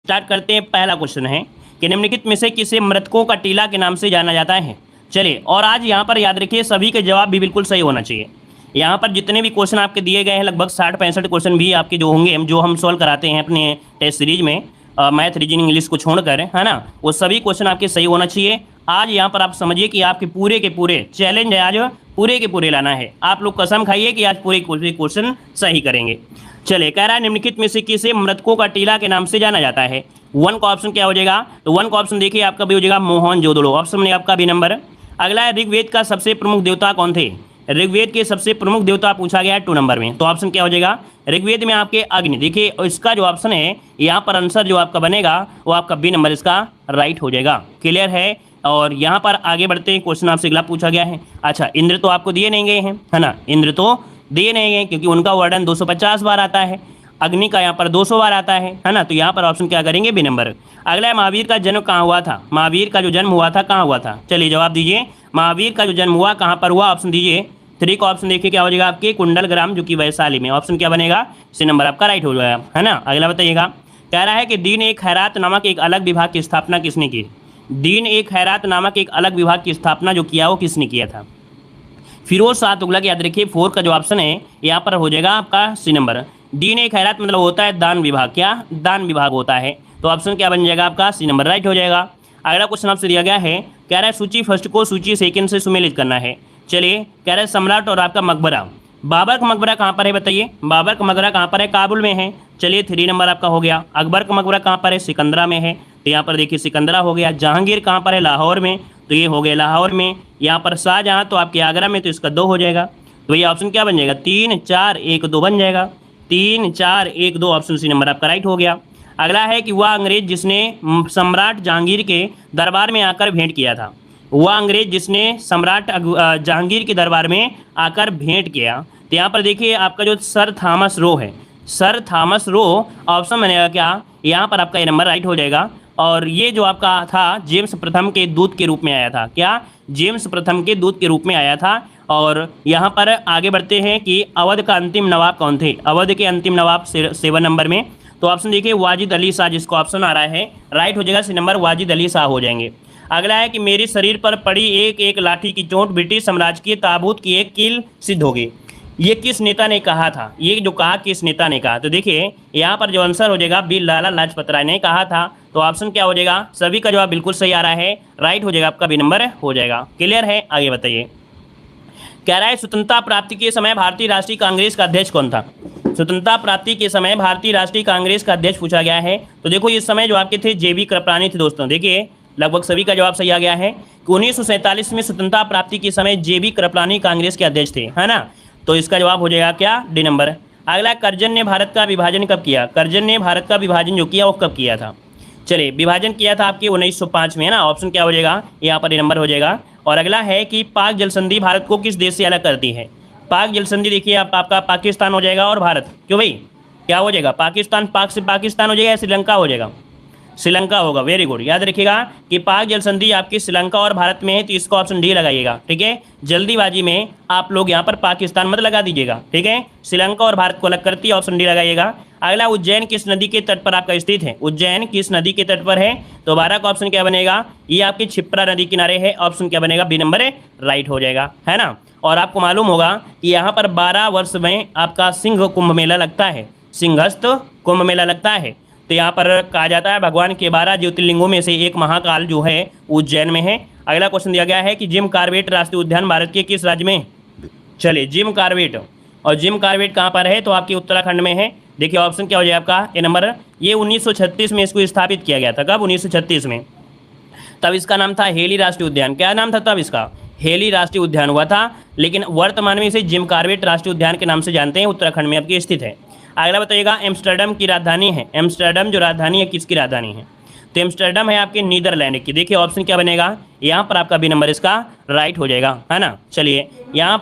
Start करते हैं। पहला क्वेश्चन है कि निम्नलिखित में से किसे मृतकों का टीला के नाम से जाना जाता है। चलिए, और आज यहाँ पर याद रखिए सभी के जवाब भी बिल्कुल सही होना चाहिए। यहाँ पर जितने भी क्वेश्चन आपके दिए गए हैं, लगभग 60-65 क्वेश्चन भी आपके जो होंगे, जो हम सॉल्व कराते हैं अपने टेस्ट सीरीज में, मैथ, रीजनिंग, इंग्लिश को छोड़कर, है ना, वो सभी क्वेश्चन आपके सही होना चाहिए। आज यहाँ पर आप समझिए कि आपके पूरे के पूरे चैलेंज है, आज पूरे के पूरे लाना है। आप लोग कसम खाइए कि आज पूरे क्वेश्चन सही करेंगे। चलिए, कह रहा है निम्नलिखित में से किसे मृतकों का टीला के नाम से जाना जाता है। 1 का ऑप्शन क्या हो जाएगा, तो 1 का ऑप्शन देखिए आपका भी हो जाएगा मोहनजोदड़ो, ऑप्शन में आपका भी नंबर। अगला है ऋग्वेद का सबसे प्रमुख देवता कौन थे। ऋग्वेद के सबसे प्रमुख देवता पूछा गया है 2 नंबर में, तो ऑप्शन क्या हो जाएगा, ऋग्वेद में आपके अग्नि। देखिए इसका जो ऑप्शन है यहाँ पर आंसर जो आपका बनेगा वो आपका बी नंबर इसका राइट हो जाएगा। क्लियर है। और यहाँ पर आगे बढ़ते हैं, क्वेश्चन आपसे अगला पूछा गया है। अच्छा, इंद्र तो आपको दिए नहीं गए हैं, है ना, इंद्र तो दिए नहीं गए क्योंकि उनका वर्णन 250 बार आता है, अग्नि का यहाँ पर 200 बार आता है ना, तो यहाँ पर ऑप्शन क्या करेंगे, बी नंबर। अगला है महावीर का जन्म कहाँ हुआ था। महावीर का जो जन्म हुआ था कहाँ हुआ था, चलिए जवाब दीजिए। महावीर का जो जन्म हुआ कहाँ पर हुआ, ऑप्शन दीजिए। 3 का ऑप्शन देखिए क्या हो जाएगा आपके कुंडलग्राम, जो कि वैशाली में, ऑप्शन क्या बनेगा, सी नंबर आपका राइट हो जाएगा, है ना। अगला बताइएगा, कह रहा है कि दीन एक खैरात नामक एक अलग विभाग की स्थापना किसने की। दीन एक खैरात नामक एक अलग विभाग की स्थापना जो किया वो किसने किया था। फिरोज शाह तुगलक, याद रखिए 4 का जो ऑप्शन है यहाँ पर हो जाएगा आपका सी नंबर। दीन ए खैरात मतलब होता है दान विभाग, क्या दान विभाग होता है, तो ऑप्शन क्या बन जाएगा आपका सी नंबर राइट हो जाएगा। अगला क्वेश्चन आपसे दिया गया है, कह रहा है सूची फर्स्ट को सूची सेकंड से सुमेलित करना है। चलिए, कह रहा है सम्राट और आपका मकबरा, बाबर का मकबरा कहाँ पर है बताइए। बाबर का मकबरा कहाँ पर है, काबुल में है, चलिए 3 नंबर आपका हो गया। अकबर का मकबरा कहाँ पर है, सिकंदरा में है, तो यहाँ पर देखिए सिकंदरा हो गया। जहांगीर कहाँ पर है, लाहौर में, तो ये हो गया लाहौर में। यहाँ पर शाहजहाँ तो आपके आगरा में, तो इसका 2 हो जाएगा, तो ये ऑप्शन क्या बन जाएगा, 3, 4, 1, 2 बन जाएगा। 3, 4, 1, 2 ऑप्शन सी नंबर आपका राइट हो गया। अगला है कि वह अंग्रेज जिसने सम्राट जहांगीर के दरबार में आकर भेंट किया था। वह अंग्रेज जिसने सम्राट जहांगीर के दरबार में आकर भेंट किया, तो यहाँ पर देखिए आपका जो सर थॉमस रो है, सर थॉमस रो ऑप्शन बनेगा क्या, यहाँ पर आपका ये नंबर राइट हो जाएगा। और ये जो आपका था जेम्स प्रथम के दूत के रूप में आया था, क्या जेम्स प्रथम के दूत के रूप में आया था। और यहाँ पर आगे बढ़ते हैं कि अवध का अंतिम नवाब कौन थे। अवध के अंतिम नवाब 7 नंबर में, तो ऑप्शन देखिए वाजिद अली शाह, जिसको ऑप्शन आ रहा है राइट हो जाएगा सी नंबर, वाजिद अली शाह हो जाएंगे। अगला है कि मेरे शरीर पर पड़ी एक एक लाठी की चोट ब्रिटिश साम्राज्य की ताबूत की एक कील सिद्ध होगी। ये किस नेता ने कहा था, ये जो कहा किस नेता ने कहा, तो देखिए यहाँ पर जो आंसर हो जाएगा बी लाला लाजपत राय ने कहा था, तो ऑप्शन क्या हो जाएगा, सभी का जवाब बिल्कुल सही आ रहा है, राइट हो जाएगा आपका बी नंबर हो जाएगा। क्लियर है। आगे बताइए, कह रहा है स्वतंत्रता प्राप्ति के समय भारतीय राष्ट्रीय कांग्रेस का अध्यक्ष कौन था। स्वतंत्रता प्राप्ति के समय भारतीय राष्ट्रीय कांग्रेस का अध्यक्ष पूछा गया है, तो देखो इस समय जो आपके थे JB कृपलानी थे दोस्तों। देखिए लगभग सभी का जवाब सही आ गया है कि 1947 में स्वतंत्रता प्राप्ति के समय JB कृपलानी कांग्रेस के अध्यक्ष थे, है ना, तो इसका जवाब हो जाएगा क्या, डी नंबर। अगला, कर्जन ने भारत का विभाजन कब किया। कर्जन ने भारत का विभाजन जो किया वो कब किया था। चलिए, विभाजन किया था आपके 1905 में, है ना, ऑप्शन क्या हो जाएगा, यहाँ पर ये नंबर हो जाएगा। और अगला है कि पाक जल संधि भारत को किस देश से अलग करती है। पाक जल संधि देखिए आपका पाकिस्तान हो जाएगा और भारत, क्यों भाई, क्या हो जाएगा, पाकिस्तान, पाक से पाकिस्तान हो जाएगा या श्रीलंका हो जाएगा, श्रीलंका होगा। वेरी गुड, याद रखिएगा कि पाक जल संधि आपकी श्रीलंका और भारत में है, तो इसका ऑप्शन डी लगाइएगा, ठीक है। जल्दीबाजी में आप लोग यहाँ पर पाकिस्तान मत लगा दीजिएगा, ठीक है, श्रीलंका और भारत को अलग करती है, ऑप्शन डी लगाइएगा। अगला, उज्जैन किस नदी के तट पर आपका स्थित है। उज्जैन किस नदी के तट पर है, तो 12 का ऑप्शन क्या बनेगा, ये आपकी क्षिप्रा नदी किनारे है, ऑप्शन क्या बनेगा, बी नंबर राइट हो जाएगा, है ना। और आपको मालूम होगा कि यहाँ पर 12 वर्ष में आपका सिंह कुंभ मेला लगता है, सिंहस्थ कुंभ मेला लगता है, तो यहाँ पर कहा जाता है भगवान के 12 ज्योतिर्लिंगों में से एक महाकाल जो है उज्जैन में है। अगला क्वेश्चन दिया गया है कि जिम कॉर्बेट राष्ट्रीय उद्यान भारत के किस राज्य में। चलिए, जिम कॉर्बेट, और जिम कॉर्बेट कहाँ पर है, तो आपके उत्तराखंड में है। देखिए ऑप्शन क्या हो जाएगा आपका ए नंबर। ये 1936 में इसको स्थापित किया गया था, कब, 1936 में। तब इसका नाम था हेली राष्ट्रीय उद्यान। क्या नाम था तब इसका, हेली राष्ट्रीय उद्यान हुआ था, लेकिन वर्तमान में इसे जिम कॉर्बेट राष्ट्रीय उद्यान के नाम से जानते हैं, उत्तराखंड में आपकी स्थित है। अगला बताइएगा, एम्स्टर्डम की राजधानी है, एम्स्टर्डम जो राजधानी है किसकी राजधानी है, तो एम्स्टर्डम है आपके नीदरलैंड की। देखिए ऑप्शन क्या बनेगा, यहाँ पर आपका बी नंबर इसका राइट हो जाएगा, है ना। चलिए, यहाँ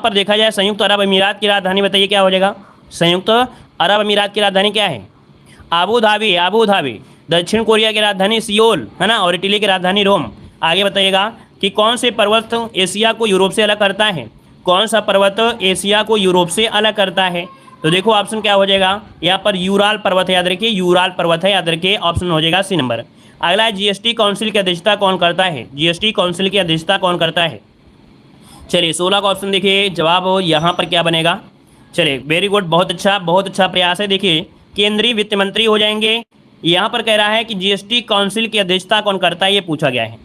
पर देखा जाए संयुक्त अरब अमीरात की राजधानी बताइए क्या हो जाएगा। संयुक्त अरब अमीरात की राजधानी क्या है, आबू धाबी, आबू धाबी। दक्षिण कोरिया की राजधानी सियोल, है ना, और इटली की राजधानी रोम। आगे बताइएगा कि कौन से पर्वत एशिया को यूरोप से अलग करता है। कौन सा पर्वत एशिया को यूरोप से अलग करता है, तो देखो ऑप्शन क्या हो जाएगा, यहाँ पर यूराल पर्वत है, याद रखिए यूराल पर्वत है, याद रखिए ऑप्शन हो जाएगा सी नंबर। अगला है जीएसटी काउंसिल की अध्यक्षता कौन करता है, जीएसटी काउंसिल की अध्यक्षता कौन करता है। चलिए 16 का ऑप्शन देखिए, जवाब यहाँ पर क्या बनेगा। चलिए वेरी गुड, बहुत अच्छा प्रयास है। देखिए केंद्रीय वित्त मंत्री हो जाएंगे। यहाँ पर कह रहा है कि जीएसटी काउंसिल की अध्यक्षता कौन करता है, ये पूछा गया है।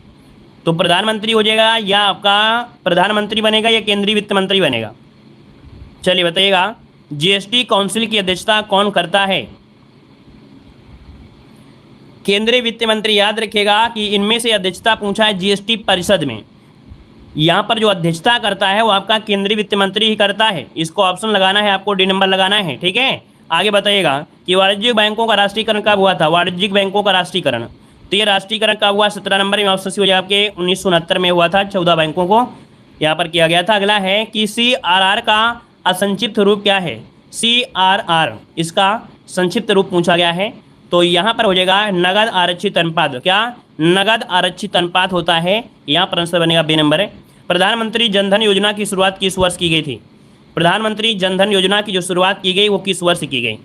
तो प्रधानमंत्री हो जाएगा, या आपका प्रधानमंत्री बनेगा या केंद्रीय वित्त मंत्री बनेगा। चलिए बताइएगा, जीएसटी काउंसिल की अध्यक्षता कौन करता है। केंद्रीय वित्त मंत्री, याद रखिएगा कि इनमें से अध्यक्षता पूछा है जीएसटी परिषद में। यहाँ पर जो अध्यक्षता करता है वो आपका केंद्रीय वित्त मंत्री ही करता है। इसको ऑप्शन लगाना है, आपको डी नंबर लगाना है, ठीक है। आगे बताइएगा कि वाणिज्यिक बैंकों का राष्ट्रीयकरण कब हुआ था, वाणिज्यिक बैंकों का राष्ट्रीयकरण। तो ये राष्ट्रीयकरण कब हुआ, 17 नंबर में ऑप्शन सी हो जाएगा आपके 1969 में हुआ था। 14 बैंकों को यहाँ पर किया गया था। अगला है कि CRR का असंक्षिप्त रूप क्या है, CRR इसका संक्षिप्त रूप पूछा गया है। तो यहाँ पर हो जाएगा नगद आरक्षित अनुपात। क्या नगद आरक्षित अनुपात होता है, यहाँ पर आंसर बनेगा बी नंबर है। प्रधानमंत्री जनधन योजना की शुरुआत किस वर्ष की गई थी, प्रधानमंत्री जनधन योजना की जो शुरुआत की गई वो किस वर्ष की गई।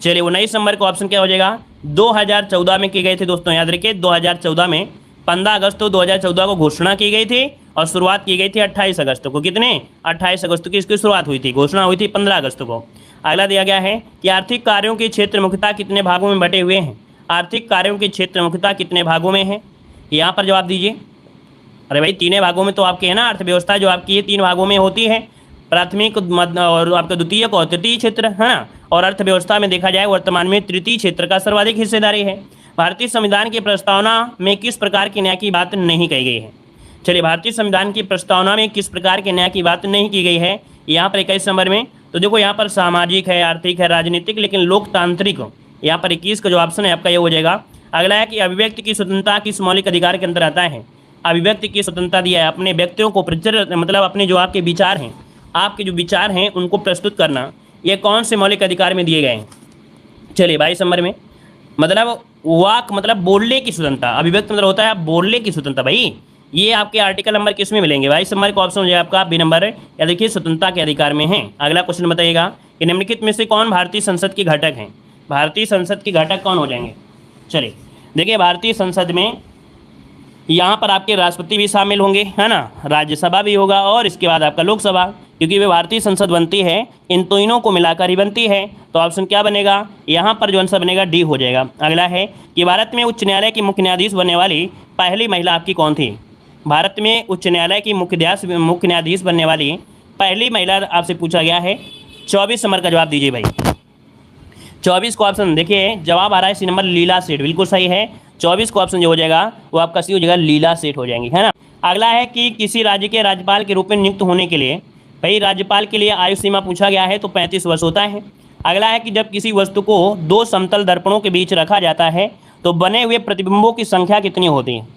चलिए 19 नंबर का ऑप्शन क्या हो जाएगा, 2014 में की गए थे दोस्तों, याद रखिए 2014 में 15 अगस्त 2014 को घोषणा की गई थी और शुरुआत की गई थी 28 अगस्त को। कितने 28 अगस्त की इसकी शुरुआत हुई थी, घोषणा हुई थी 15 अगस्त को। अगला दिया गया है कि आर्थिक कार्यों के क्षेत्र मुख्यतः कितने भागों में बटे हुए हैं, आर्थिक कार्यों के क्षेत्र मुख्यतः कितने भागों में है, यहाँ पर जवाब दीजिए। अरे भाई 3 भागों में तो आपके है ना, अर्थव्यवस्था जो आपकी ये 3 भागों में होती है, प्राथमिक और आपका द्वितीयक और तृतीय क्षेत्र, है ना। और अर्थव्यवस्था में देखा जाए वर्तमान में तृतीय क्षेत्र का सर्वाधिक हिस्सेदारी है। भारतीय संविधान की प्रस्तावना में किस प्रकार के न्याय की बात नहीं कही गई है। चलिए भारतीय संविधान की प्रस्तावना में किस प्रकार के न्याय की बात नहीं की गई है, यहाँ पर 21 नंबर में। तो देखो यहाँ पर सामाजिक है, आर्थिक है, राजनीतिक, लेकिन लोकतांत्रिक यहाँ पर 21 का जो ऑप्शन है आपका ये हो जाएगा। अगला है कि अभिव्यक्ति की स्वतंत्रता किस मौलिक अधिकार के अंदर आता है, अभिव्यक्ति की स्वतंत्रता दिया है, अपने व्यक्तियों को मतलब अपने जो आपके विचार हैं, आपके जो विचार हैं उनको प्रस्तुत करना, ये कौन से मौलिक अधिकार में दिए गए हैं। चलिए 22 नंबर में, मतलब वाक मतलब बोलने की स्वतंत्रता, अभिव्यक्ति मतलब होता है बोलने की स्वतंत्रता। भाई ये आपके आर्टिकल नंबर किस में मिलेंगे, 22 नंबर का ऑप्शन हो जाएगा आपका बी नंबर, या देखिए स्वतंत्रता के अधिकार में है। अगला क्वेश्चन बताइएगा कि निम्नलिखित में से कौन भारतीय संसद की घटक हैं, भारतीय संसद की घटक कौन हो जाएंगे। चलिए देखिए भारतीय संसद में यहाँ पर आपके राष्ट्रपति भी शामिल होंगे, है ना, राज्यसभा भी होगा और इसके बाद आपका लोकसभा, क्योंकि वे भारतीय संसद बनती है, इन तीनों को मिलाकर ही बनती है। तो ऑप्शन क्या बनेगा, यहाँ पर जो आंसर बनेगा डी हो जाएगा। अगला है कि भारत में उच्च न्यायालय की मुख्य न्यायाधीश बनने वाली पहली महिला आपकी कौन थी, भारत में उच्च न्यायालय की मुख्य न्यायाधीश बनने वाली पहली महिला आपसे पूछा गया है। 24 नंबर का जवाब दीजिए भाई। 24 को ऑप्शन देखिए जवाब आ रहा है सी नंबर लीला सेठ, बिल्कुल सही है। 24 को ऑप्शन जो हो जाएगा वो आपका सी हो जाएगा, लीला सेठ हो जाएंगी, है ना। अगला है कि किसी राज्य के राज्यपाल के रूप में नियुक्त होने के लिए, भाई राज्यपाल के लिए आयु सीमा पूछा गया है तो 35 वर्ष होता है। अगला है कि जब किसी वस्तु को 2 समतल दर्पणों के बीच रखा जाता है तो बने हुए प्रतिबिंबों की संख्या कितनी होती है।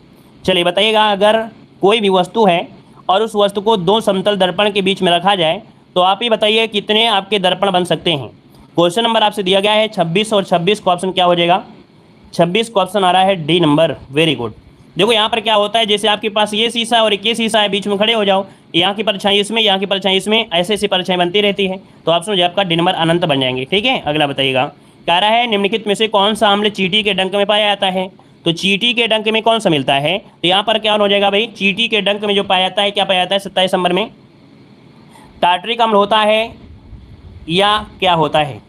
चलिए बताइएगा, अगर कोई भी वस्तु है और उस वस्तु को 2 समतल दर्पण के बीच में रखा जाए तो आप ही बताइए कितने आपके दर्पण बन सकते हैं। क्वेश्चन नंबर आपसे दिया गया है 26 और 26 का ऑप्शन क्या हो जाएगा, 26 का ऑप्शन आ रहा है डी नंबर, वेरी गुड। देखो यहाँ पर क्या होता है, जैसे आपके पास ये शीशा और एक ये शीशा है, बीच में खड़े हो जाओ, यहाँ की परछाई इसमें, यहाँ की परछाई इसमें, ऐसे ऐसी परछाई बनती रहती है। तो ऑप्शन जो आपका डी नंबर अनंत बन जाएंगे, ठीक है। अगला बताइएगा, कह रहा है निम्नलिखित में से कौन सा अम्ल चींटी के डंक में पाया जाता है। तो चींटी के डंक में कौन सा मिलता है, तो यहाँ पर क्या हो जाएगा भाई, चींटी के डंक में जो पाया जाता है क्या पाया जाता है 27 नंबर में, टार्टरिक अम्ल होता है या क्या होता है,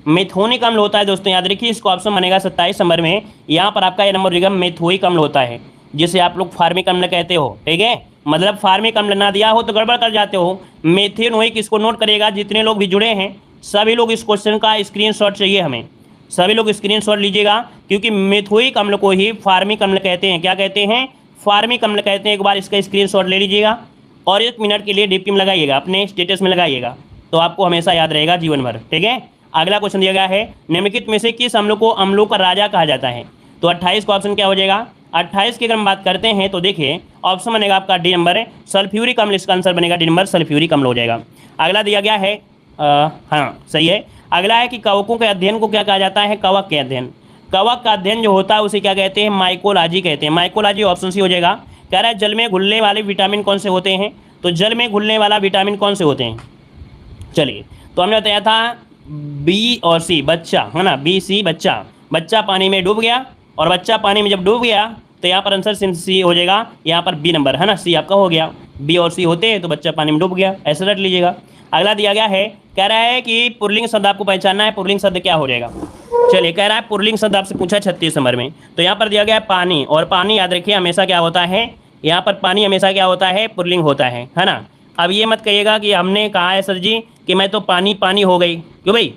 मेथोनिक अम्ल होता है। दोस्तों याद रखिए, इसको ऑप्शन बनेगा 27 नंबर में। यहाँ पर आपका ये नंबर होगा मेथोइक अम्ल होता है, जिसे आप लोग फार्मिक अम्ल कहते हो, ठीक है। मतलब फार्मिक अम्ल ना दिया हो तो गड़बड़ कर जाते हो। मेथेनोइक, इसको नोट करिएगा, जितने लोग भी जुड़े हैं सभी लोग इस क्वेश्चन का स्क्रीनशॉट चाहिए हमें, सभी लोग स्क्रीनशॉट लीजिएगा, क्योंकि मेथोइक अम्ल को ही फार्मिक अम्ल कहते हैं। क्या कहते हैं, फार्मिक अम्ल कहते हैं। एक बार इसका स्क्रीनशॉट ले लीजिएगा और 1 मिनट के लिए डीपी में लगाइएगा, अपने स्टेटस में लगाइएगा, तो आपको हमेशा याद रहेगा जीवन भर, ठीक है। अगला क्वेश्चन दिया गया है, निम्नलिखित में से किस अम्ल को अम्लों का राजा कहा जाता है। तो 28 का ऑप्शन क्या हो जाएगा, 28 की अगर हम बात करते हैं तो देखिए ऑप्शन बनेगा आपका डी नंबर है, सल्फ्यूरिक अम्ल, इसका आंसर बनेगा डी नंबर, सल्फ्यूरिक अम्ल हो जाएगा। अगला दिया गया है हाँ सही है। अगला है कि कवकों के अध्ययन को क्या कहा जाता है, कवक के अध्ययन, कवक का अध्ययन जो होता है उसे क्या कहते हैं, माइकोलॉजी कहते हैं। माइकोलॉजी ऑप्शन सी हो जाएगा। कह रहा है जल में घुलने वाले विटामिन कौन से होते हैं, तो जल में घुलने वाला विटामिन कौन से होते हैं। चलिए तो हमने बताया था बी और सी बच्चा, है ना, बी सी बच्चा, बच्चा पानी में डूब गया, और बच्चा पानी में जब डूब गया तो यहाँ पर आंसर सी हो जाएगा, यहाँ पर बी नंबर, है ना, सी आपका हो गया। बी और सी होते हैं तो बच्चा पानी में डूब गया, ऐसे रट लीजिएगा। अगला दिया गया है, कह रहा है कि पुल्लिंग शब्द आपको पहचानना है, पुल्लिंग शब्द क्या हो जाएगा। चलिए, कह रहा है पुल्लिंग शब्द आपसे पूछा 36 नंबर में, तो यहाँ पर दिया गया है पानी, और पानी याद रखिए हमेशा क्या होता है, यहाँ पर पानी हमेशा क्या होता है, पुल्लिंग होता है ना। अब ये मत कहिएगा कि हमने कहा है सर जी कि मैं तो पानी पानी हो गई, क्यों भाई,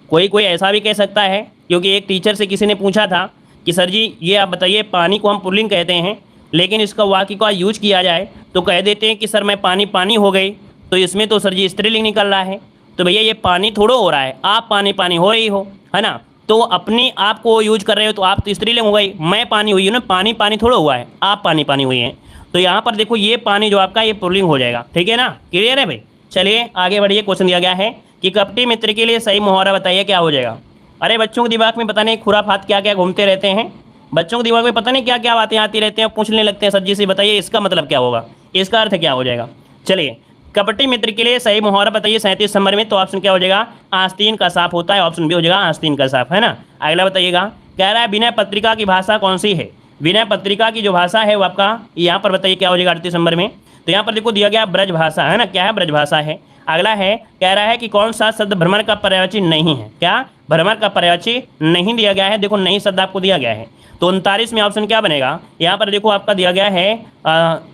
कोई कोई ऐसा भी कह सकता है, क्योंकि एक टीचर से किसी ने पूछा था कि सर जी ये आप बताइए पानी को हम पुल्लिंग कहते हैं, लेकिन इसका वाक्य का यूज किया जाए तो कह देते हैं कि सर मैं पानी पानी हो गई, तो इसमें तो सर जी स्त्रीलिंग निकल रहा है। तो भैया ये पानी थोड़ा हो रहा है, आप पानी पानी हो रही हो, है ना, तो अपनी आप को यूज कर रहे हो तो आप तो स्त्रीलिंग हो गई, मैं पानी हुई हूँ ना, पानी पानी थोड़ा हुआ है, आप पानी पानी हुई हैं। तो यहाँ पर देखो ये पानी जो आपका ये पुल्लिंग हो जाएगा, ठीक है ना, क्लियर है भाई। चलिए आगे बढ़िए, क्वेश्चन दिया गया है कि कपटी मित्र के लिए सही मुहावरा बताइए, क्या हो जाएगा। अरे बच्चों के दिमाग में पता नहीं खुराफात क्या क्या घूमते रहते हैं, बच्चों के दिमाग में पता नहीं क्या क्या बातें आती रहती हैं, पूछने लगते हैं सर जी से बताइए इसका मतलब क्या होगा, इसका अर्थ क्या हो जाएगा। चलिए, कपटी मित्र के लिए सही मुहावरा बताइए 37 नंबर में, तो ऑप्शन क्या हो जाएगा, आस्तीन का साफ होता है, ऑप्शन बी हो जाएगा आस्तीन का साफ, है ना। अगला बताइएगा, कह रहा है विनय पत्रिका की भाषा कौन सी है। विनय पत्रिका की जो भाषा है वो आपका यहाँ पर बताइए क्या हो जाएगा 38 नंबर में। तो यहाँ पर देखो दिया गया ब्रज भाषा, है ना, क्या है, ब्रज भाषा है। अगला है, कह रहा है कि कौन सा शब्द भ्रमर का पर्यायवाची नहीं है, क्या भ्रमर का पर्यायवाची नहीं दिया गया है, देखो नहीं शब्द आपको दिया गया है। तो 39 में ऑप्शन क्या बनेगा, यहाँ पर देखो आपका दिया गया है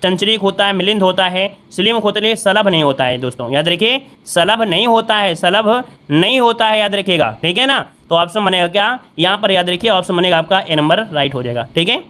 चंचरीक होता है, मिलिंद होता है, स्लिम होता है, सलभ नहीं होता है। दोस्तों याद रखिए सलभ नहीं होता है, सलभ नहीं होता है, याद रखिएगा, ठीक है ना। तो ऑप्शन बनेगा क्या, यहाँ पर याद रखिए ऑप्शन बनेगा आपका ए नंबर राइट हो जाएगा, ठीक है।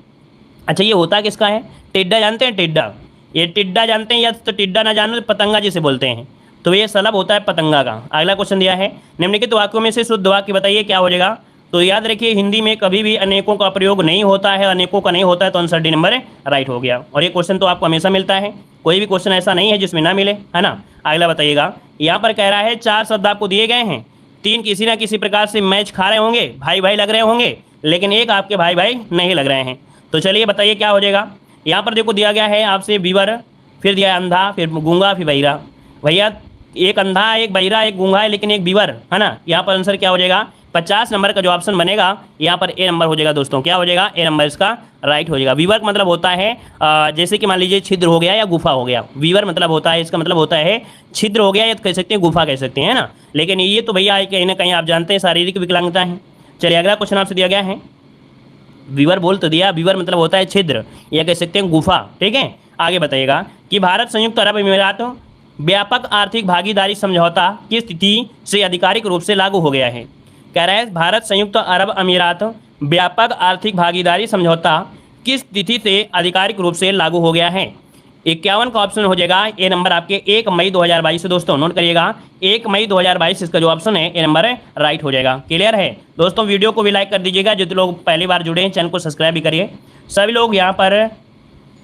अच्छा ये होता किसका है, टिड्डा जानते हैं, टिड्डा, ये टिड्डा जानते हैं, या तो टिड्डा ना जानो तो पतंगा जिसे बोलते हैं, तो ये सलभ होता है पतंगा का। अगला क्वेश्चन दिया है, निम्नलिखित वाक्यों में से शुद्ध वाक्य बताइए, क्या हो जाएगा। तो याद रखिए हिंदी में कभी भी अनेकों का प्रयोग नहीं होता है, अनेकों का नहीं होता है, तो आंसर डी नंबर राइट हो गया। और ये क्वेश्चन तो आपको हमेशा मिलता है, कोई भी क्वेश्चन ऐसा नहीं है जिसमें ना मिले, है ना। अगला बताइएगा, यहाँ पर कह रहा है 4 शब्द आपको दिए गए हैं, 3 किसी ना किसी प्रकार से मैच खा रहे होंगे, भाई भाई लग रहे होंगे, लेकिन एक आपके भाई भाई नहीं लग रहे हैं। तो चलिए बताइए क्या हो जाएगा। यहाँ पर देखो दिया गया है आपसे बीवर, फिर दिया है अंधा, फिर गूंगा, फिर बहिरा। भैया एक अंधा एक बहिरा एक गूंगा है, लेकिन एक बीवर, है ना। यहाँ पर आंसर क्या हो जाएगा, 50 नंबर का जो ऑप्शन बनेगा यहाँ पर ए नंबर हो जाएगा। दोस्तों क्या हो जाएगा, ए नंबर इसका राइट हो जाएगा। वीवर का मतलब होता है जैसे कि मान लीजिए छिद्र हो गया या गुफा हो गया, वीवर मतलब होता है, इसका मतलब होता है छिद्र हो गया या कह सकते हैं गुफा कह सकते हैं, है ना। लेकिन ये तो भैया कहीं ना कहीं आप जानते हैं शारीरिक विकलांगता है। चलिए अगला क्वेश्चन आपसे दिया गया है, वीवर बोल तो दिया, वीवर मतलब होता है छिद्र या कह सकते हैं गुफा, ठीक है। आगे बताइएगा कि भारत संयुक्त अरब अमीरात व्यापक आर्थिक भागीदारी समझौता की स्थिति से आधिकारिक रूप से लागू हो गया है। कह रहा है भारत संयुक्त अरब अमीरात व्यापक आर्थिक भागीदारी समझौता किस तिथि से आधिकारिक रूप से लागू हो गया है। 51 का ऑप्शन हो जाएगा ए नंबर आपके 1 मई 2022 से। दोस्तों नोट करिएगा 1 मई 2022 इसका जो ऑप्शन है ए नंबर राइट हो जाएगा। क्लियर है दोस्तों, वीडियो को भी लाइक कर दीजिएगा, जो लोग पहली बार जुड़े हैं चैनल को सब्सक्राइब भी करिए, सभी लोग यहाँ पर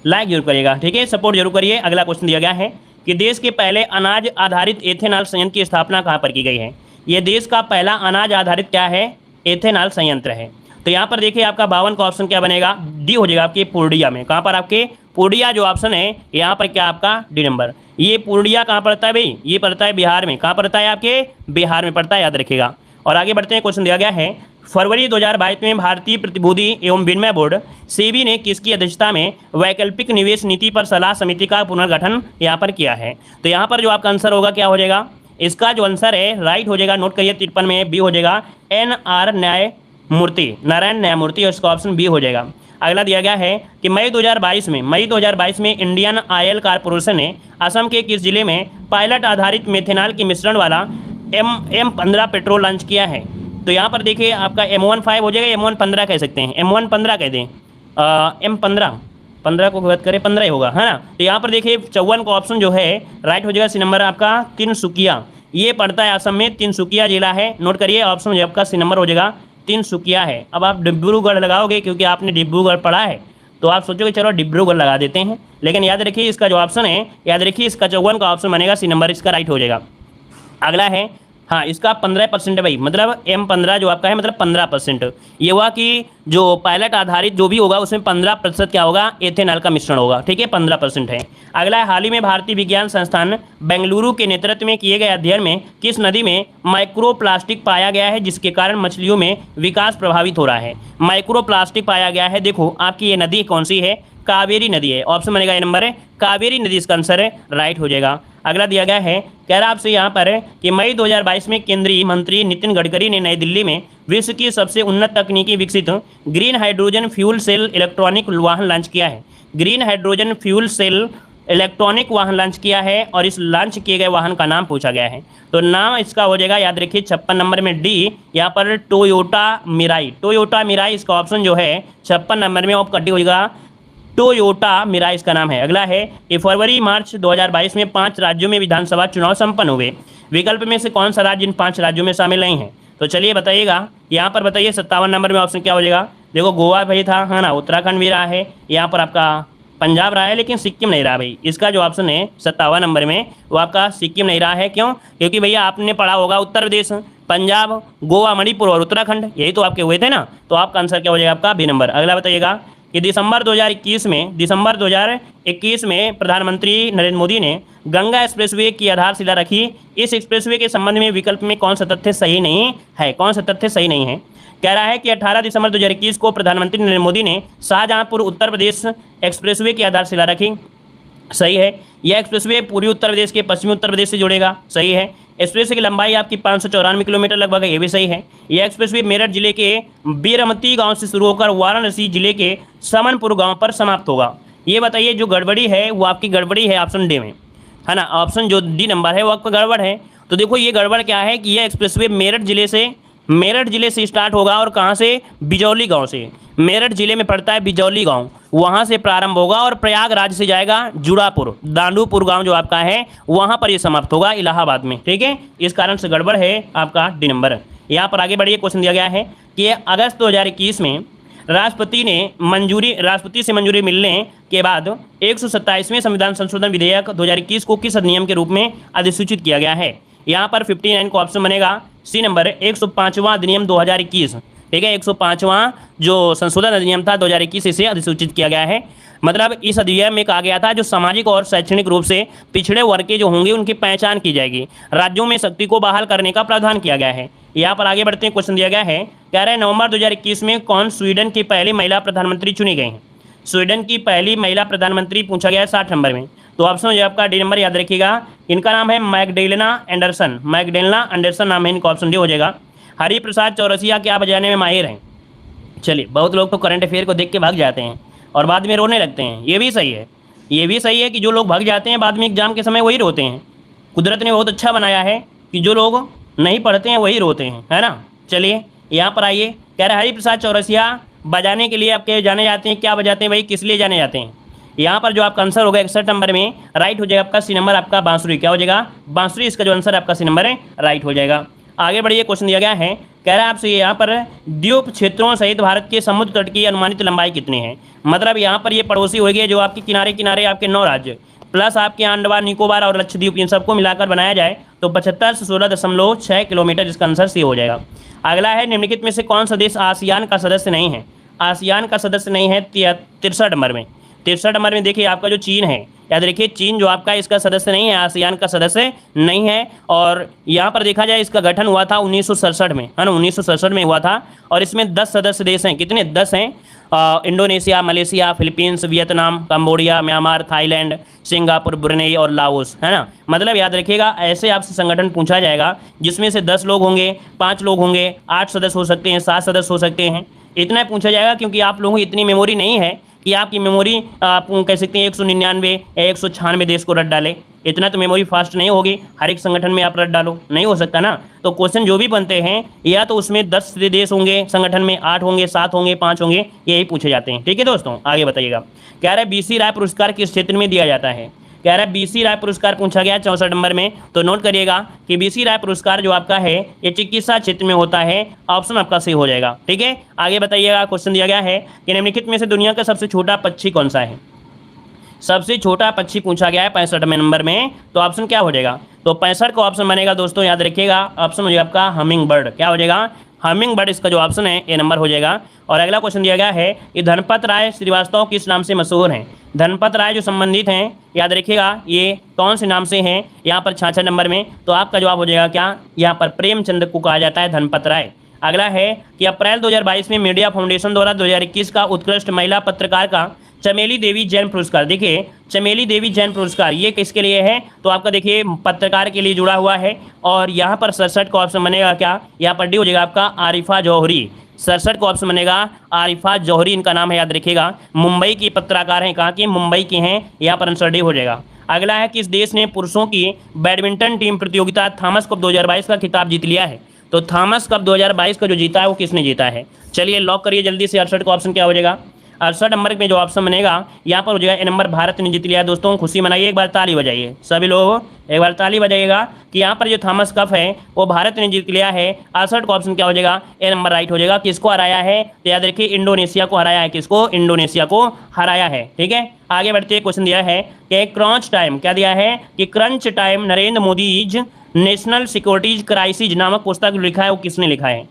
लाइक जरूर करिएगा, ठीक है, सपोर्ट जरूर करिए। अगला क्वेश्चन दिया गया है कि देश के पहले अनाज आधारित एथेनॉल संयंत्र की स्थापना कहाँ पर की गई है। ये देश का पहला अनाज आधारित क्या है, एथेनॉल संयंत्र है। तो यहाँ पर देखिए आपका 52 का ऑप्शन क्या बनेगा, डी हो जाएगा आपके पूर्णिया में। कहाँ पर आपके पूर्णिया जो ऑप्शन है यहाँ पर क्या आपका डी नंबर। ये पूर्णिया कहाँ पड़ता है भाई, ये पड़ता है बिहार में। कहाँ पड़ता है आपके बिहार में पड़ता है, याद रखिएगा। और आगे बढ़ते हैं, क्वेश्चन दिया गया है फरवरी 2022 में भारतीय प्रतिभूति एवं विनिमय बोर्ड सेबी ने किसकी अध्यक्षता में वैकल्पिक निवेश नीति पर सलाह समिति का पुनर्गठन यहाँ पर किया है। तो यहाँ पर जो आपका आंसर होगा क्या हो जाएगा, इसका जो आंसर है राइट हो जाएगा, नोट करिए 53 में बी हो जाएगा NR न्यायमूर्ति, नारायण न्यायमूर्ति, और इसका ऑप्शन बी हो जाएगा। अगला दिया गया है कि मई 2022 में इंडियन ऑयल कॉर्पोरेशन ने असम के किस जिले में पायलट आधारित मेथेनॉल के मिश्रण वाला M15 पेट्रोल लॉन्च किया है। तो यहाँ पर देखिए आपका M15 हो जाएगा, M15 कह सकते हैं, M15 कह दें, M15 को बात करें 15 ही होगा, है ना। तो यहाँ पर देखिए 54 का ऑप्शन जो है राइट हो जाएगा, सी नंबर आपका तिनसुकिया, ये पड़ता है असम में, तिनसुकिया जिला है। नोट करिए ऑप्शन जो आपका सी नंबर हो जाएगा तिनसुकिया है। अब आप डिब्रूगढ़ लगाओगे क्योंकि आपने डिब्रूगढ़ पढ़ा है, तो आप सोचोगे चलो डिब्रूगढ़ लगा देते हैं, लेकिन याद रखिए इसका जो ऑप्शन है, याद रखिए इसका 54 का ऑप्शन बनेगा, सी नंबर इसका राइट हो जाएगा। अगला है हाँ, इसका 15% है भाई, मतलब M15 जो आपका है मतलब 15%। ये हुआ कि जो पायलट आधारित जो भी होगा उसमें 15% क्या होगा, एथेनॉल का मिश्रण होगा। ठीक है, 15% है। अगला है, हाल ही में भारतीय विज्ञान संस्थान बेंगलुरु के नेतृत्व में किए गए अध्ययन में किस नदी में माइक्रो प्लास्टिक पाया गया है जिसके कारण मछलियों में विकास प्रभावित हो रहा है। माइक्रो प्लास्टिक पाया गया है, देखो आपकी ये नदी कौन सी है, कावेरी नदी है। ऑप्शन बनेगा ए नंबर है कावेरी नदी, इसका आंसर है, राइट हो जाएगा। अगला दिया गया है, कह रहा आपसे यहाँ पर कि मई 2022 में केंद्रीय मंत्री नितिन गडकरी ने नई दिल्ली में विश्व की सबसे उन्नत तकनीकी विकसित green hydrogen fuel cell electronic वाहन लॉन्च किया है। Green hydrogen fuel cell electronic वाहन लॉन्च किया है और इस लॉन्च किए गए वाहन का नाम पूछा गया है। तो नाम इसका हो जाएगा, याद रखिए 56 नंबर में डी, यहाँ पर टोयोटा मिराई। टोयोटा मिराई इसका ऑप्शन जो है 56 नंबर में ऑफ कटी होगा, टोयोटा मिराई इसका नाम है। अगला है कि फरवरी मार्च 2022 में 5 राज्यों में विधानसभा चुनाव संपन्न हुए। विकल्प में से कौन सा राज्य इन 5 राज्यों में शामिल नहीं है? तो चलिए बताइएगा, यहाँ पर बताइए 57 नंबर में ऑप्शन क्या हो जाएगा। देखो गोवा भाई था, है ना, उत्तराखंड भी रहा है, यहाँ पर आपका पंजाब रहा है, लेकिन सिक्किम नहीं रहा भाई। इसका जो ऑप्शन है 57 नंबर में वो आपका सिक्किम नहीं रहा है। क्यों? क्योंकि भैया आपने पढ़ा होगा उत्तर प्रदेश, पंजाब, गोवा, मणिपुर और उत्तराखंड, यही तो आपके हुए थे ना। तो आपका आंसर क्या हो जाएगा आपका बी नंबर। अगला बताइएगा कि दिसंबर 2021 में प्रधानमंत्री नरेंद्र मोदी ने गंगा एक्सप्रेसवे की आधारशिला रखी। इस एक्सप्रेसवे के संबंध में विकल्प में कौन सा तथ्य सही नहीं है? कौन सा तथ्य सही नहीं है? कह रहा है कि 18 दिसंबर 2021 को प्रधानमंत्री नरेंद्र मोदी ने शाहजहांपुर उत्तर प्रदेश एक्सप्रेसवे की आधारशिला रखी। सही है। यह एक्सप्रेसवे पूर्वी उत्तर प्रदेश के पश्चिमी उत्तर प्रदेश से जोड़ेगा। सही है। एक्सप्रेसवे की लंबाई आपकी 594 किलोमीटर लगभग है, ये भी सही है। यह एक्सप्रेसवे मेरठ जिले के बीरमती गांव से शुरू होकर वाराणसी जिले के समनपुर गांव पर समाप्त होगा। ये बताइए जो गड़बड़ी है वो आपकी गड़बड़ी है ऑप्शन डी में, है ना। ऑप्शन जो डी नंबर है वो आपका गड़बड़ है। तो देखो ये गड़बड़ क्या है कि यह एक्सप्रेसवे मेरठ जिले से स्टार्ट होगा और कहाँ से, बिजौली गांव से। मेरठ जिले में पड़ता है बिजौली गांव, वहाँ से प्रारंभ होगा और प्रयागराज से जाएगा जुड़ापुर, दांडूपुर गांव जो आपका है वहाँ पर ये समाप्त होगा इलाहाबाद में। ठीक है, इस कारण से गड़बड़ है आपका डी नंबर। यहाँ पर आगे बढ़िए, क्वेश्चन दिया गया है कि अगस्त 2021 में राष्ट्रपति से मंजूरी मिलने के बाद 127वें संविधान संशोधन विधेयक 2021 को किस अधिनियम के रूप में अधिसूचित किया गया है? यहाँ पर 59 को ऑप्शन बनेगा सी नंबर, 105वां अधिनियम 2021। ठीक है, 105वां जो संशोधन अधिनियम था 2021 इसे अधिसूचित किया गया है। मतलब इस अधिनियम में कहा गया था जो सामाजिक और शैक्षणिक रूप से पिछड़े वर्ग के जो होंगे उनकी पहचान की जाएगी। राज्यों में शक्ति को बहाल करने का प्रावधान किया गया है। यहाँ पर आगे बढ़ते हैं, क्वेश्चन दिया गया है, कह रहे हैं नवंबर 2021 में कौन स्वीडन की पहली महिला प्रधानमंत्री चुनी गई हैं? स्वीडन की पहली महिला प्रधानमंत्री पूछा गया है 60 नंबर में। तो ऑप्शन जो आपका डी नंबर याद रखिएगा, इनका नाम है मैगडेलेना एंडरसन नाम है इनका, ऑप्शन डी हो जाएगा। हरिप्रसाद चौरसिया क्या बजाने में माहिर हैं? चलिए, बहुत लोग तो करंट अफेयर को देख के भाग जाते हैं और बाद में रोने लगते हैं, ये भी सही है। ये भी सही है कि जो लोग भाग जाते हैं बाद में एग्जाम के समय वही रोते हैं। कुदरत ने बहुत अच्छा बनाया है कि जो लोग नहीं पढ़ते हैं वही रोते हैं, है ना। चलिए यहाँ पर आइए, कह रहे हरिप्रसाद चौरसिया बजाने के लिए आपके जाने जाते हैं, क्या बजाते हैं भाई, किस लिए जाने जाते हैं? यहाँ पर जो आपका आंसर होगा 61 नंबर में राइट हो जाएगा आपका सी नंबर, आपका बांसुरी। क्या हो जाएगा? बांसुरी, इसका जो आंसर आपका सी नंबर है राइट हो जाएगा। आगे बढ़िए, क्वेश्चन दिया गया है, कह रहा है आपसे यहाँ पर द्वीप क्षेत्रों सहित भारत के समुद्र तट की अनुमानित लंबाई कितनी है? मतलब यहाँ पर ये पड़ोसी हो गए जो आपके किनारे किनारे आपके 9 राज्य प्लस आपके अंडमान निकोबार और लक्षद्वीप, इन सबको मिलाकर बनाया जाए तो 75 से 16.6 किलोमीटर, इसका आंसर सी हो जाएगा। अगला है, निम्नलिखित में से कौन सा देश आसियान का सदस्य नहीं है? आसियान का सदस्य नहीं है 63 नंबर में। 63 नंबर में देखिए आपका जो चीन है, याद रखिए चीन जो आपका इसका सदस्य नहीं है, आसियान का सदस्य नहीं है। और यहाँ पर देखा जाए इसका गठन हुआ था 1967 में, है ना, 1967 में हुआ था। और इसमें 10 सदस्य देश हैं। कितने? 10 हैं। Indonesia, Malaysia, Philippines, Vietnam, Cambodia, Myanmar, Thailand, Singapore, Brunei और लाओस, है ना। मतलब याद रखिएगा ऐसे आपसे संगठन पूछा जाएगा जिसमें से 10 लोग होंगे, 5 लोग होंगे, 8 सदस्य हो सकते हैं, 7 सदस्य हो सकते हैं। इतना पूछा जाएगा क्योंकि आप लोगों की इतनी मेमोरी नहीं है कि आपकी मेमोरी आप कह सकते हैं 199 या 196 देश को रट डाले। इतना तो मेमोरी फास्ट नहीं होगी, हर एक संगठन में आप रट डालो, नहीं हो सकता ना। तो क्वेश्चन जो भी बनते हैं या तो उसमें 10 देश होंगे संगठन में, 8 होंगे, 7 होंगे, 5 होंगे, यही पूछे जाते हैं। ठीक है दोस्तों, आगे बताइएगा। कह रहा है BC राय पुरस्कार किस क्षेत्र में दिया जाता है? कह रहा है BC राय पुरस्कार पूछा गया 64 नंबर में। तो नोट करिएगा कि BC राय पुरस्कार जो आपका है ये चिकित्सा क्षेत्र में होता है, ऑप्शन आपका सही हो जाएगा। ठीक है, आगे बताइएगा। क्वेश्चन दिया गया है कि निम्नलिखित में से दुनिया का सबसे छोटा पक्षी कौन सा है? सबसे छोटा पक्षी पूछा गया है 65वें नंबर में। तो ऑप्शन क्या हो जाएगा? तो 65 का ऑप्शन बनेगा दोस्तों, याद रखिएगा। ऑप्शन हो जाएगा आपका हमिंग बर्ड। क्या हो जाएगा? हमिंग बर्ड इसका जो ऑप्शन है ए नंबर हो जाएगा। और अगला क्वेश्चन दिया गया है कि धनपत राय श्रीवास्तव किस नाम से मशहूर हैं? धनपत राय जो संबंधित हैं, याद रखिएगा, ये कौन से नाम से हैं यहाँ पर 66 नंबर में? तो आपका जवाब हो जाएगा क्या? यहाँ पर प्रेमचंद को कहा जाता है धनपत राय। अगला है कि अप्रैल 2022 में मीडिया फाउंडेशन द्वारा 2021 का उत्कृष्ट महिला पत्रकार का चमेली देवी जैन पुरस्कार, देखिए चमेली देवी जैन पुरस्कार ये किसके लिए है? तो आपका देखिए पत्रकार के लिए जुड़ा हुआ है। और यहाँ पर 67 का ऑप्शन बनेगा क्या? यहाँ पर डी हो जाएगा आपका आरिफा जौहरी। 67 का ऑप्शन बनेगा आरिफा जौहरी, इनका नाम है, याद रखिएगा। मुंबई की पत्रकार हैं, कहाँ की? मुंबई की हैं। यहाँ पर आंसर डी हो जाएगा। अगला है किस देश ने पुरुषों की बैडमिंटन टीम प्रतियोगिता थॉमस कप 2022 का खिताब जीत लिया है? तो थॉमस कप 2022 का जो जीता है वो किसने जीता है? चलिए लॉक करिए जल्दी से। 68 का ऑप्शन क्या हो जाएगा? 68 नंबर में जो ऑप्शन बनेगा यहाँ पर हो जाएगा ए नंबर, भारत ने जीत लिया है। दोस्तों खुशी मनाइए, एक बार ताली बजाइए सभी लोग, एक बार ताली बजाइएगा कि यहाँ पर जो थॉमस कप है वो भारत ने जीत लिया है। 68 का ऑप्शन क्या हो जाएगा? ए नंबर राइट हो जाएगा। किसको हराया है? तो याद रखिए इंडोनेशिया को हराया है। किसको? इंडोनेशिया को हराया है। ठीक है, आगे बढ़ते क्वेश्चन दिया है कि क्रंच टाइम, क्या दिया है कि crunch time Narendra Modi is national securities crisis नामक पुस्तक लिखा है, वो किसने लिखा है?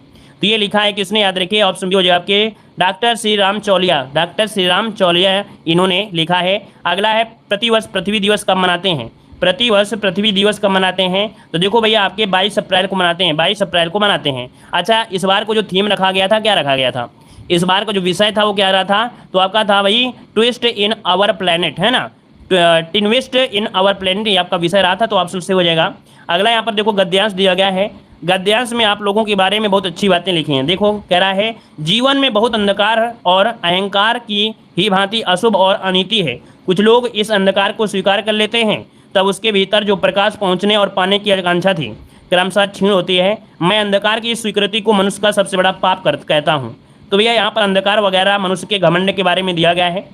तो ये लिखा है किसने? याद रखिए ऑप्शन भी हो जाएगा आपके डॉक्टर श्री राम चौलिया। डॉक्टर श्री राम चौलिया इन्होंने लिखा है। अगला है प्रतिवर्ष पृथ्वी दिवस कब मनाते हैं? प्रतिवर्ष पृथ्वी दिवस कब मनाते हैं? तो देखो भैया आपके 22 अप्रैल को मनाते हैं, 22 अप्रैल को मनाते हैं। अच्छा, इस बार को जो थीम रखा गया था, क्या रखा गया था? इस बार का जो विषय था वो क्या रहा था? तो आपका था भाई ट्विस्ट इन आवर प्लेनेट, है ना, ट्विस्ट इन आवर प्लेनेट, ये आपका विषय रहा था। तो ऑप्शन से हो जाएगा। अगला यहाँ पर देखो गद्यांश दिया गया है। गद्यांश में आप लोगों के बारे में बहुत अच्छी बातें लिखी हैं। देखो कह रहा है जीवन में बहुत अंधकार और अहंकार की ही भांति अशुभ और अनीति है। कुछ लोग इस अंधकार को स्वीकार कर लेते हैं, तब उसके भीतर जो प्रकाश पहुंचने और पाने की आकांक्षा थी क्रमशः क्षीण होती है। मैं अंधकार की स्वीकृति को मनुष्य का सबसे बड़ा पाप कहता हूँ। तो भैया यहाँ पर अंधकार वगैरह मनुष्य के घमंड के बारे में दिया गया है।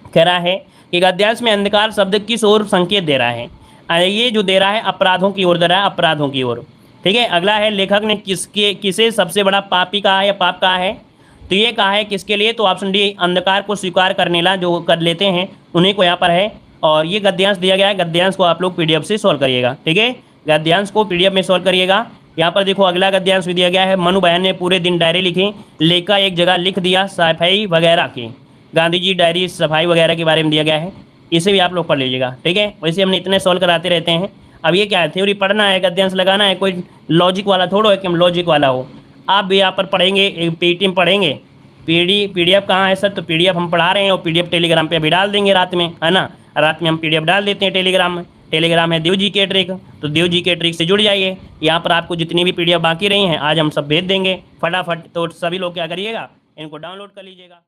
कह रहा है कि गद्यांश में अंधकार शब्द किस ओर संकेत दे रहा है? ये जो दे रहा है अपराधों की ओर दे रहा है, अपराधों की ओर। ठीक है, अगला है लेखक ने किसे सबसे बड़ा पापी कहा है या पाप कहा है? तो ये कहा है किसके लिए? तो ऑप्शन डी अंधकार को स्वीकार करने ला जो कर लेते हैं उन्हीं को यहाँ पर है। और ये गद्यांश दिया गया है, गद्यांश को आप लोग पीडीएफ से सॉल्व करिएगा। ठीक है, गद्यांश को पीडीएफ में सॉल्व करिएगा। यहाँ पर देखो अगला गद्यांश भी दिया गया है। मनु बहन ने पूरे दिन डायरी लिखी, लेखा एक जगह लिख दिया सफाई वगैरह की। गांधी जी डायरी सफाई वगैरह के बारे में दिया गया है, इसे भी आप लोग पढ़ लीजिएगा। ठीक है, वैसे हमने इतने सॉल्व कराते रहते हैं। अब ये क्या है, थ्योरी पढ़ना है, गद्यांश लगाना है, कोई लॉजिक वाला थोड़ा है कि हम लॉजिक वाला हो। आप भी यहाँ पर पढ़ेंगे, एक पीटीएम पढ़ेंगे। पीडीएफ कहाँ है सर? तो पीडीएफ हम पढ़ा रहे हैं और पीडीएफ टेलीग्राम पे अभी डाल देंगे रात में, है ना। रात में हम पीडीएफ डाल देते हैं टेलीग्राम में। टेलीग्राम है देव जी के ट्रिक, तो देव जी के ट्रिक से जुड़ जाइए। यहाँ पर आपको जितनी भी पीडीएफ बाकी रही हैं आज हम सब भेज देंगे फटाफट। तो सभी लोग क्या करिएगा, इनको डाउनलोड कर लीजिएगा।